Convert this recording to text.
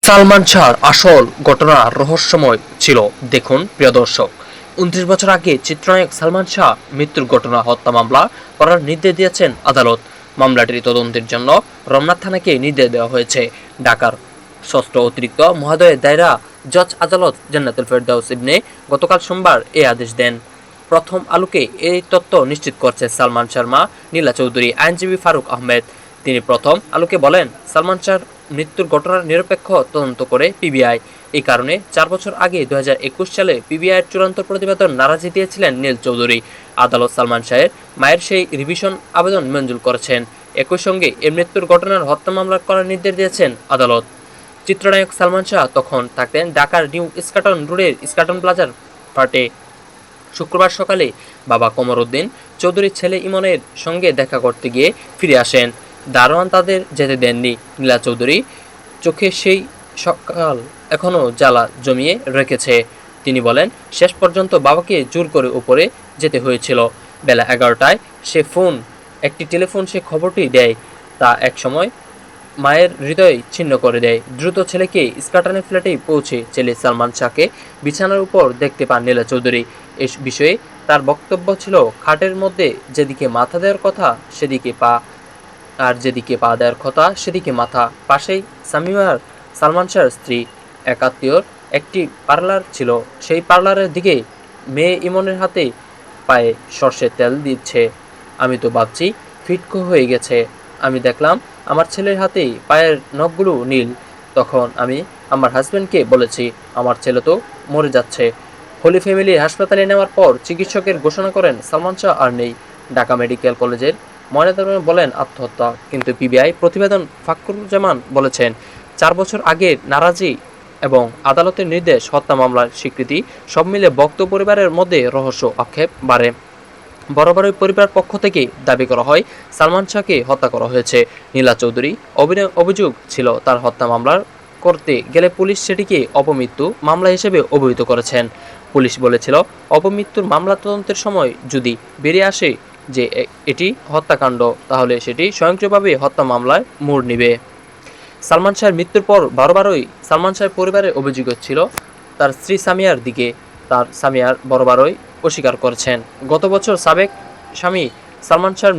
সালমান শাহর আসল ঘটনা রহস্যময় ছিল। দেখুন প্রিয় দর্শক, 29 বছর আগে চিত্রনায়ক সালমান শাহ মৃত্যুর ঘটনা হত্যা মামলা করার নির্দেশ দিয়েছেন আদালত। মামলাটির তদন্তের জন্য রমনা থানাকে নির্দেশ দেওয়া হয়েছে। ঢাকার ষষ্ঠ অতিরিক্ত মহোদয়ের দায়রা জজ আদালত জান্নাতুল ফেরদাউস ইবনে গতকাল সোমবার এই আদেশ দেন। প্রথম আলোকে এই তথ্য নিশ্চিত করছে সালমান শাহর মা নীলা চৌধুরী আইনজীবী ফারুক আহমেদ। তিনি প্রথম আলোকে বলেন, সালমান শাহর মৃত্যুর ঘটনার নিরপেক্ষ তদন্ত করে পিবিআই। এই কারণে 4 বছর আগে 2021 সালে পিবিআইয়ের চূড়ান্ত প্রতিবেদন নারাজি দিয়েছিলেন নীল চৌধুরী। আদালত সালমান শাহের মায়ের সেই রিভিশন আবেদন মঞ্জুর করেছেন। একই সঙ্গে এই মৃত্যুর ঘটনার হত্যা মামলা করার নির্দেশ দিয়েছেন আদালত। চিত্রনায়ক সালমান শাহ তখন থাকতেন ঢাকার নিউ ইস্কাটন রোডের ইস্কাটন প্লাজার ফ্ল্যাটে। শুক্রবার সকালে বাবা কমরউদ্দিন চৌধুরীর ছেলে ইমনের সঙ্গে দেখা করতে গিয়ে ফিরে আসেন। দারোয়ান তাদের যেতে দেননি। নীলা চৌধুরী চোখে সেই সকাল এখনও জ্বালা জমিয়ে রেখেছে। তিনি বলেন, শেষ পর্যন্ত বাবাকে জোর করে উপরে যেতে হয়েছিল। বেলা 11টায় একটি টেলিফোন সে খবরটি দেয়। তা একসময় মায়ের হৃদয় ছিন্ন করে দেয়। দ্রুত ছেলেকে ইস্কাটনের ফ্ল্যাটে পৌঁছে ছেলে সালমান শাহকে বিছানার উপর দেখতে পান নীলা চৌধুরী। এ বিষয়ে তার বক্তব্য ছিল, খাটের মধ্যে যেদিকে মাথা দেওয়ার কথা সেদিকে পা, আর যেদিকে পা দেওয়ার কথা সেদিকে মাথা। পাশেই সামিমার, সালমান শাহর স্ত্রী, এক আত্মীয়র একটি পার্লার ছিল। সেই পার্লারের দিকে মেয়ে ইমনের হাতে পায়ে সর্ষের তেল দিচ্ছে। আমি তো ভাবছি ফিটকো হয়ে গেছে। আমি দেখলাম আমার ছেলের হাতেই পায়ের নখগুলো নীল। তখন আমি আমার হাজব্যান্ডকে বলেছি, আমার ছেলে তো মরে যাচ্ছে। হোলি ফ্যামিলি হাসপাতালে নেওয়ার পর চিকিৎসকের ঘোষণা করেন সালমান শাহ আর নেই। ঢাকা মেডিকেল কলেজের ময়নাতদন্ত বলেন আত্মহত্যা, কিন্তু পিবিআই প্রতিবেদন ফাকরুজ্জামান বলেছেন 4 বছর আগের নারাজি এবং আদালতের নির্দেশ হত্যা মামলার স্বীকৃতি সব মিলে ভক্ত পরিবারের মধ্যে রহস্য আক্ষেপ বাড়ে। বরাবরই পরিবার পক্ষ থেকে দাবি করা হয় সালমান শাহকে হত্যা করা হয়েছে। নীলা চৌধুরী অভিযোগ ছিল তার হত্যা মামলার করতে গেলে পুলিশ সেটিকে অপমৃত্যু মামলা হিসেবে অভিহিত করেছেন। পুলিশ বলেছিল, অপমৃত্যুর মামলা তদন্তের সময় যদি বেরিয়ে আসে যে এটি হত্যাকাণ্ড, তাহলে সেটি স্বয়ংক্রিয়ভাবে হত্যা মামলায় মোড় নেবে। সালমান শাহের মৃত্যুর পর বারবারই সালমান শাহের পরিবারের অভিযোগ ছিল তার স্ত্রী সামিয়ার দিকে। তার সামিয়ার বরাবরই অস্বীকার করেছেন। গত বছর সাবেক স্বামী সালমান শাহর